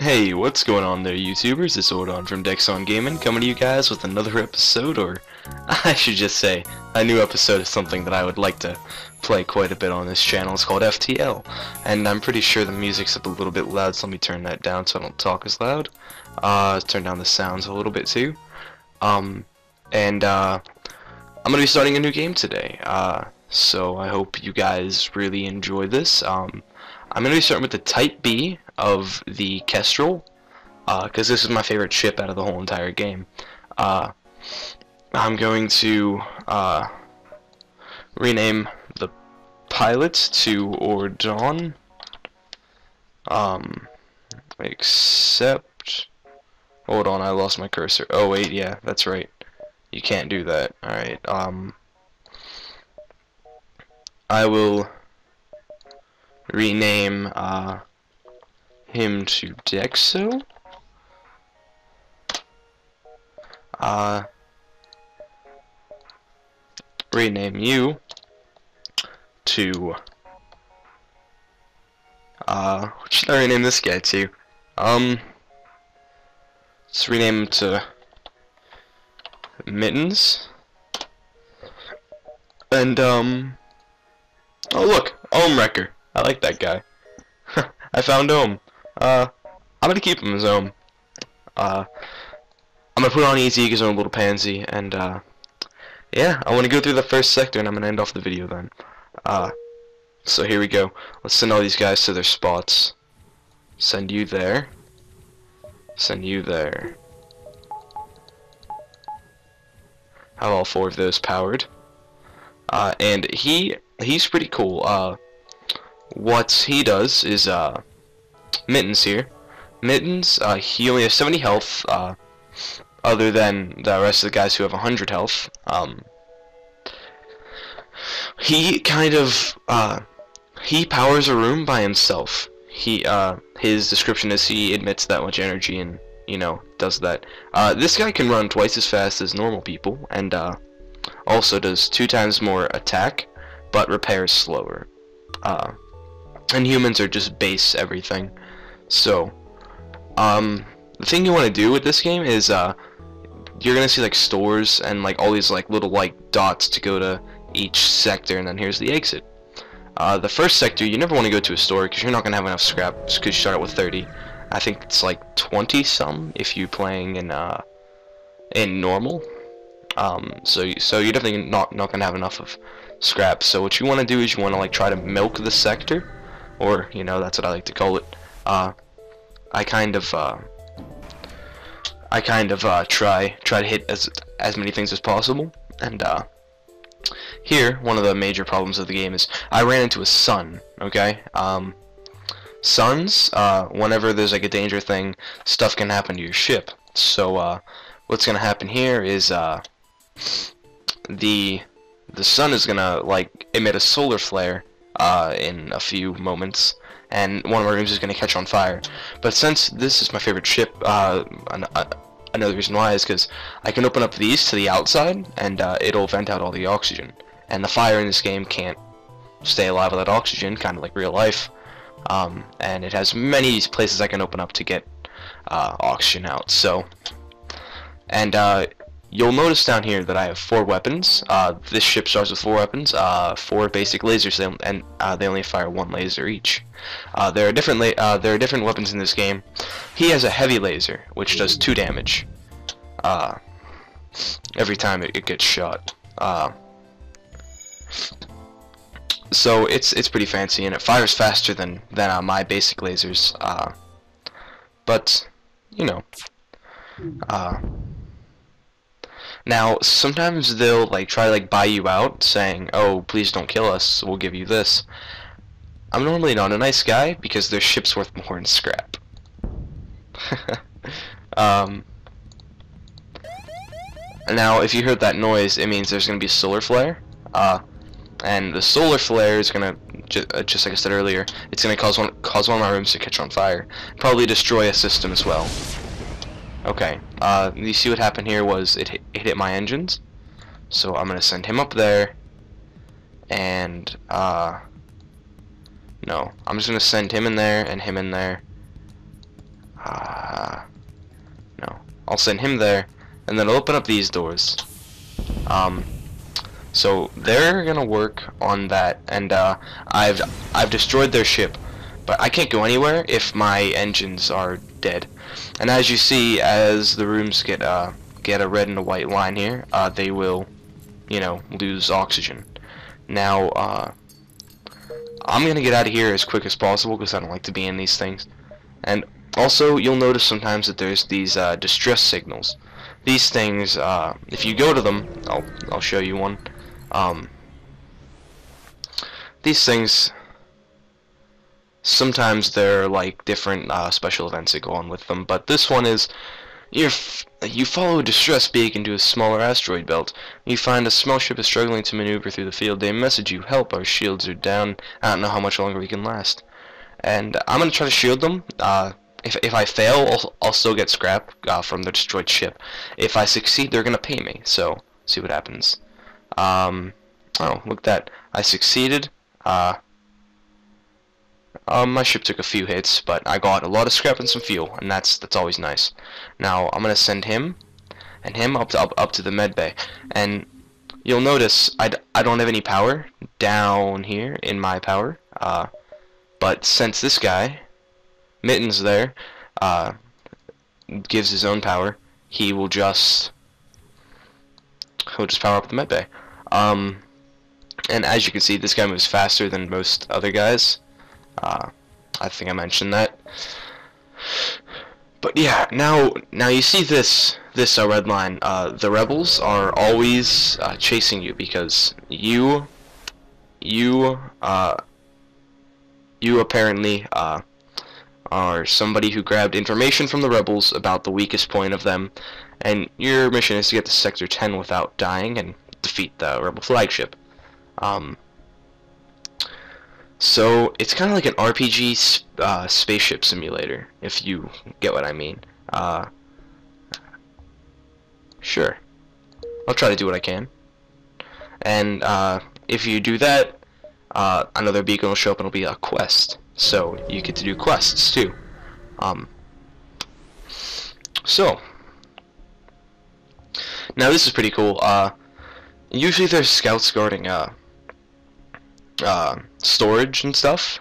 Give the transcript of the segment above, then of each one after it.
Hey, what's going on there, YouTubers? It's Ordon from Dexon Gaming, coming to you guys with another episode, or I should just say, a new episode of something that I would like to play quite a bit on this channel. It's called FTL, and I'm pretty sure the music's up a little bit loud, so let me turn that down so I don't talk as loud. Turn down the sounds a little bit too. I'm gonna be starting a new game today, so I hope you guys really enjoy this. I'm gonna be starting with the Type B of the Kestrel, because this is my favorite ship out of the whole entire game. I'm going to rename the pilot to Ordon, except, hold on, I lost my cursor. Oh wait, yeah, that's right. You can't do that. Alright, I will rename him to Dexon. Rename you to what should I rename this guy to? Let's rename him to Mittens. And oh look, Ohm Wrecker. I like that guy. I found Ohm. I'm gonna keep him as Ohm. I'm gonna put on easy because I'm a little pansy, and yeah, I want to go through the first sector, and I'm gonna end off the video then. So here we go. Let's send all these guys to their spots. Send you there. Send you there. Have all four of those powered. And he's pretty cool. What he does is Mittens here. Mittens, he only has 70 health, other than the rest of the guys who have 100 health. He kind of, he powers a room by himself. His description is he emits that much energy and, you know, does that. This guy can run twice as fast as normal people, and, also does 2 times more attack, but repairs slower. And humans are just base everything. So, the thing you want to do with this game is, you're gonna see like stores and like all these like little like dots to go to each sector, and then here's the exit. The first sector, you never want to go to a store because you're not gonna have enough scrap because you start out with 30. I think it's like 20 some if you're playing in normal. So you're definitely not gonna have enough of scrap. So what you want to do is you want to like try to milk the sector, or you know, that's what I like to call it. I kind of try to hit as many things as possible, and here one of the major problems of the game is I ran into a sun. Okay, suns, whenever there's like a danger thing, stuff can happen to your ship. So what's gonna happen here is the sun is gonna like emit a solar flare in a few moments, and one of our rooms is going to catch on fire. But since this is my favorite ship, another reason why is because I can open up these to the outside, and it'll vent out all the oxygen. And the fire in this game can't stay alive without oxygen, kind of like real life. And it has many places I can open up to get oxygen out. So, and you'll notice down here that I have 4 weapons. This ship starts with 4 weapons, 4 basic lasers, and they only fire 1 laser each. There are different weapons in this game. He has a heavy laser, which does 2 damage every time it gets shot. So it's pretty fancy, and it fires faster than my basic lasers. But you know. Now, sometimes they'll like try to like buy you out, saying, "Oh, please don't kill us. We'll give you this." I'm normally not a nice guy because their ship's worth more in scrap. Now, if you heard that noise, it means there's gonna be a solar flare. And the solar flare is gonna, just like I said earlier, it's gonna cause one of my rooms to catch on fire, probably destroy a system as well. Okay, you see what happened here was it hit my engines, so I'm gonna send him up there, and no, I'm just gonna send him in there and him in there. No. I'll send him there, and then I'll open up these doors. So they're gonna work on that, and I've destroyed their ship, but I can't go anywhere if my engines are dead. And as you see, as the rooms get a red and a white line here, they will, you know, lose oxygen. Now, I'm gonna get out of here as quick as possible because I don't like to be in these things. And also, you'll notice sometimes that there's these distress signals. These things, if you go to them, I'll show you one. These things, sometimes they're like different special events that go on with them, but this one is you follow a distress beacon to a smaller asteroid belt. You find a small ship is struggling to maneuver through the field. They message you, help, our shields are down. I don't know how much longer we can last. And I'm going to try to shield them. If I fail, I'll still get scrap from the destroyed ship. If I succeed, they're going to pay me. So, see what happens. Oh, look at that. I succeeded. My ship took a few hits, but I got a lot of scrap and some fuel, and that's always nice. Now I'm gonna send him and him up to the med bay, and you'll notice I don't have any power down here in my power. But since this guy Mitten's there gives his own power, he'll just power up the med bay. And as you can see, this guy moves faster than most other guys. I think I mentioned that. But yeah, now you see this red line. The rebels are always chasing you because you apparently are somebody who grabbed information from the rebels about the weakest point of them, and your mission is to get to Sector 10 without dying and defeat the rebel flagship. So it's kind of like an RPG spaceship simulator, if you get what I mean. Sure. I'll try to do what I can. And if you do that, another beacon will show up and it'll be a quest. So you get to do quests too. So now this is pretty cool. Usually there's scouts guarding storage and stuff.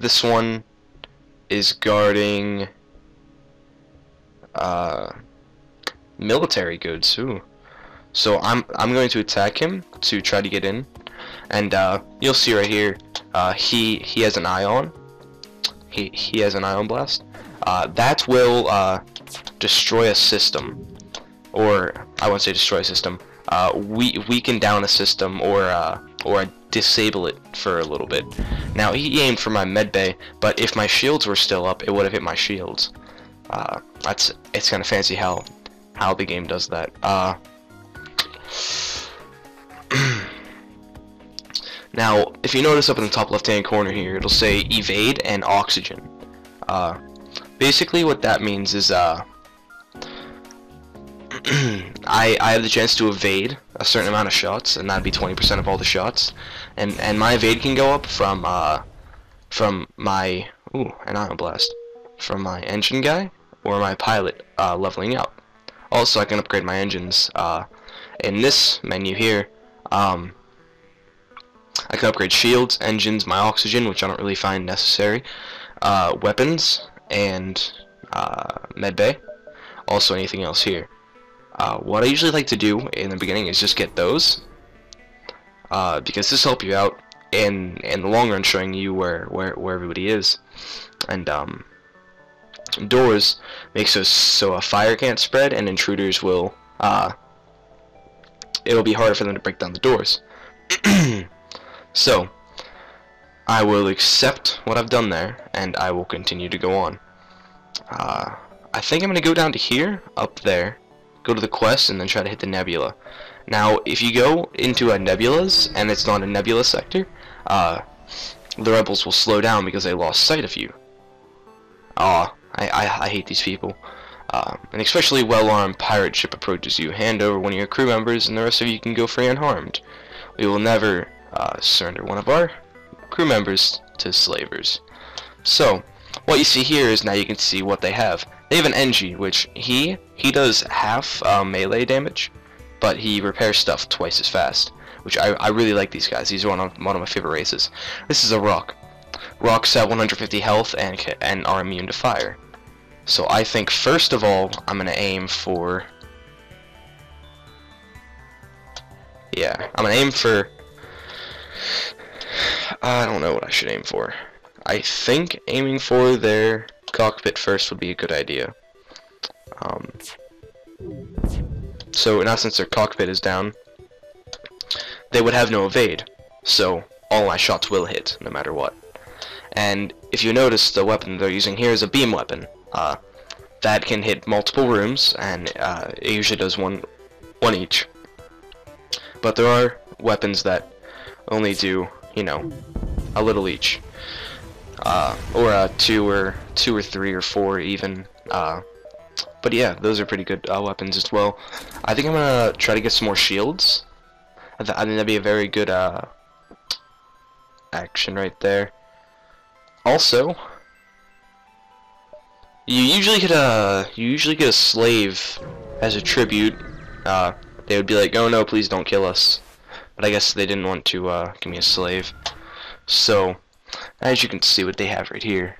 This one is guarding military goods. Ooh. So I'm going to attack him to try to get in, and you'll see right here he has an ion. He has an ion blast. That will destroy a system, or I won't say destroy a system. Weaken down a system, or disable it for a little bit. Now he aimed for my medbay, but if my shields were still up, it would have hit my shields. It's kind of fancy how the game does that. Now, if you notice up in the top left-hand corner here, it'll say evade and oxygen. Basically, what that means is I have the chance to evade a certain amount of shots, and that'd be 20% of all the shots, and my evade can go up from my an ion blast, from my engine guy or my pilot leveling up. Also, I can upgrade my engines in this menu here. I can upgrade shields, engines, my oxygen, which I don't really find necessary, weapons, and medbay. Also, anything else here. What I usually like to do in the beginning is just get those, because this will help you out in the long run, showing you where everybody is. And doors make so a fire can't spread, and intruders will it'll be harder for them to break down the doors. So I will accept what I've done there, and I will continue to go on. I think I'm gonna go down to here, up there, go to the quest, and then try to hit the nebula. Now, if you go into a nebula's and it's not a nebula sector, the rebels will slow down because they lost sight of you. I hate these people. And especially well-armed pirate ship approaches you. Hand over one of your crew members, and the rest of you can go free unharmed. We will never surrender one of our crew members to slavers. So, what you see here is now you can see what they have. They have an NG, which he does half melee damage, but he repairs stuff twice as fast, which I really like these guys. These are one of my favorite races. This is a rock. Rocks have 150 health and are immune to fire. So I think first of all I'm gonna aim for, yeah, I'm gonna aim for, I don't know what I should aim for. I think aiming for their cockpit first would be a good idea. So now since their cockpit is down, they would have no evade, so all my shots will hit no matter what. And if you notice, the weapon they're using here is a beam weapon. That can hit multiple rooms, and it usually does one each. But there are weapons that only do, you know, a little each, or two or three or four even. But yeah, those are pretty good weapons as well. I think I'm gonna try to get some more shields. I think that'd be a very good action right there. Also, you usually get a slave as a tribute. They would be like, "Oh no, please don't kill us." But I guess they didn't want to give me a slave. So, as you can see, what they have right here.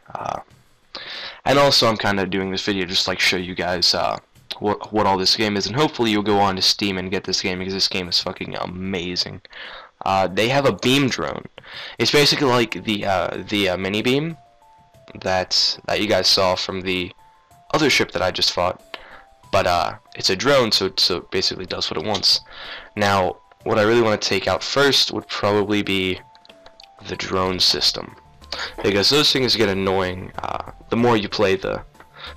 And also, I'm kind of doing this video just like show you guys what all this game is, and hopefully you'll go on to Steam and get this game because this game is fucking amazing. They have a beam drone. It's basically like the mini beam that you guys saw from the other ship that I just fought, but it's a drone, so it basically does what it wants. Now, what I really want to take out first would probably be the drone system, because those things get annoying. The more you play, the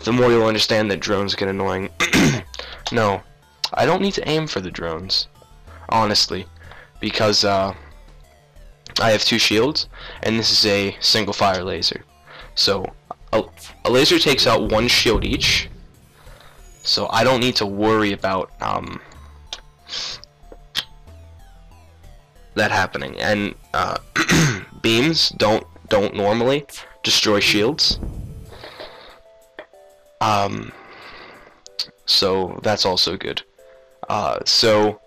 more you'll understand that drones get annoying. No, I don't need to aim for the drones, honestly, because I have two shields, and this is a single fire laser. So a laser takes out one shield each, so I don't need to worry about that happening. And beams don't normally destroy shields. So that's also good. So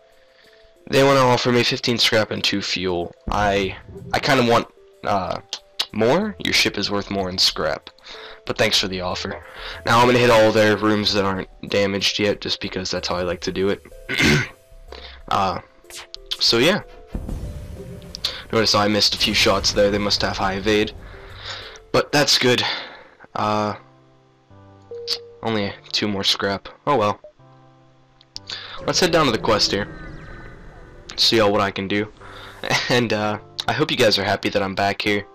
they want to offer me 15 scrap and 2 fuel. I kind of want more. Your ship is worth more in scrap, but thanks for the offer. Now I'm gonna hit all their rooms that aren't damaged yet, just because that's how I like to do it. So yeah. Notice I missed a few shots there. They must have high evade, but that's good. Only 2 more scrap. Oh well. Let's head down to the quest here. See what I can do. And I hope you guys are happy that I'm back here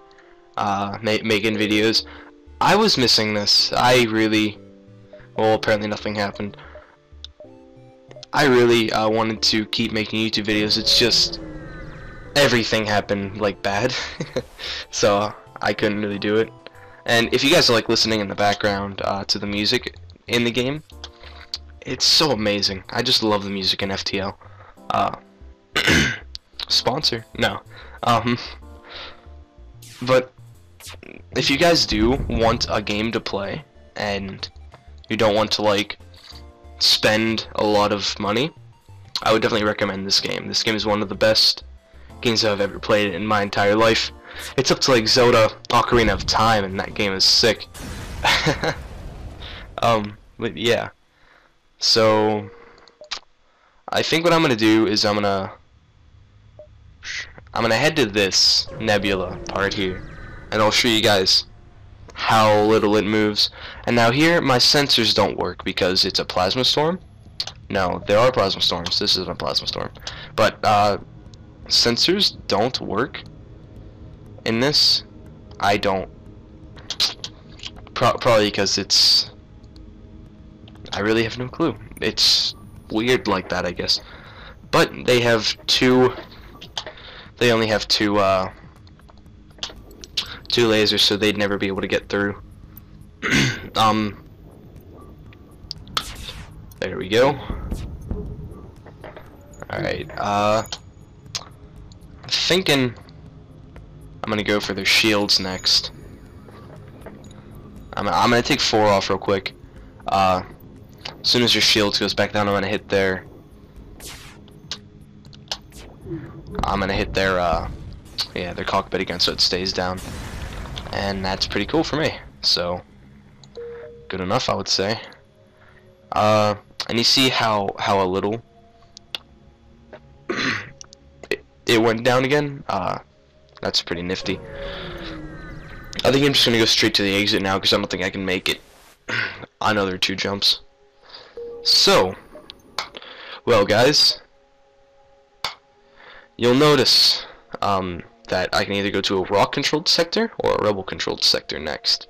making videos. I was missing this. Well, apparently nothing happened. I really wanted to keep making YouTube videos. It's just everything happened like bad. So I couldn't really do it. And if you guys are like listening in the background to the music in the game, it's so amazing. I just love the music in FTL. Sponsor? No. But if you guys do want a game to play and you don't want to like spend a lot of money, I would definitely recommend this game. This game is one of the best games I've ever played in my entire life. It's up to like Zelda Ocarina of Time, and that game is sick. But yeah. So I think what I'm gonna do is I'm gonna head to this nebula part here, and I'll show you guys how little it moves. And now here my sensors don't work because it's a plasma storm. No, there are plasma storms. This isn't a plasma storm, but sensors don't work in this. I don't. Probably because it's. I really have no clue. It's weird like that, I guess. But they have two. They only have two lasers, so they'd never be able to get through. There we go. Alright, I'm thinking I'm gonna go for their shields next. I'm gonna take 4 off real quick. As soon as your shield goes back down, I'm gonna hit their yeah, their cockpit again, so it stays down, and that's pretty cool for me. So good enough, I would say. And you see how a little it went down again. That's pretty nifty. I think I'm just gonna go straight to the exit now because I don't think I can make it another 2 jumps. So, well, guys, you'll notice that I can either go to a rock-controlled sector or a rebel-controlled sector next.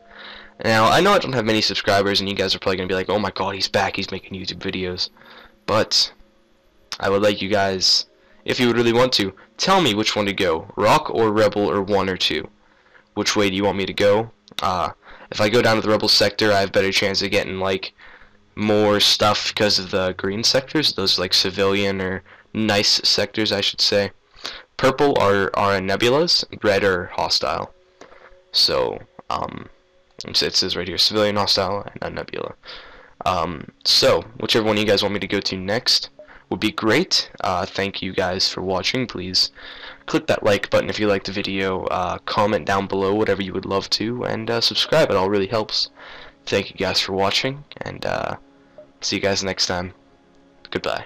Now, I know I don't have many subscribers, and you guys are probably gonna be like, "Oh my God, he's back! He's making YouTube videos." But I would like you guys, if you would really want to, tell me which one to go, rock or rebel or 1 or 2. Which way do you want me to go? If I go down to the rebel sector, I have better chance of getting like more stuff because of the green sectors. Those are like civilian or nice sectors, I should say. Purple are nebulas, red are hostile. So it says right here, civilian, hostile, and a nebula. So whichever one you guys want me to go to next would be great. Thank you guys for watching. Please click that like button if you liked the video, comment down below whatever you would love to, and subscribe. It all really helps. Thank you guys for watching, and see you guys next time. Goodbye.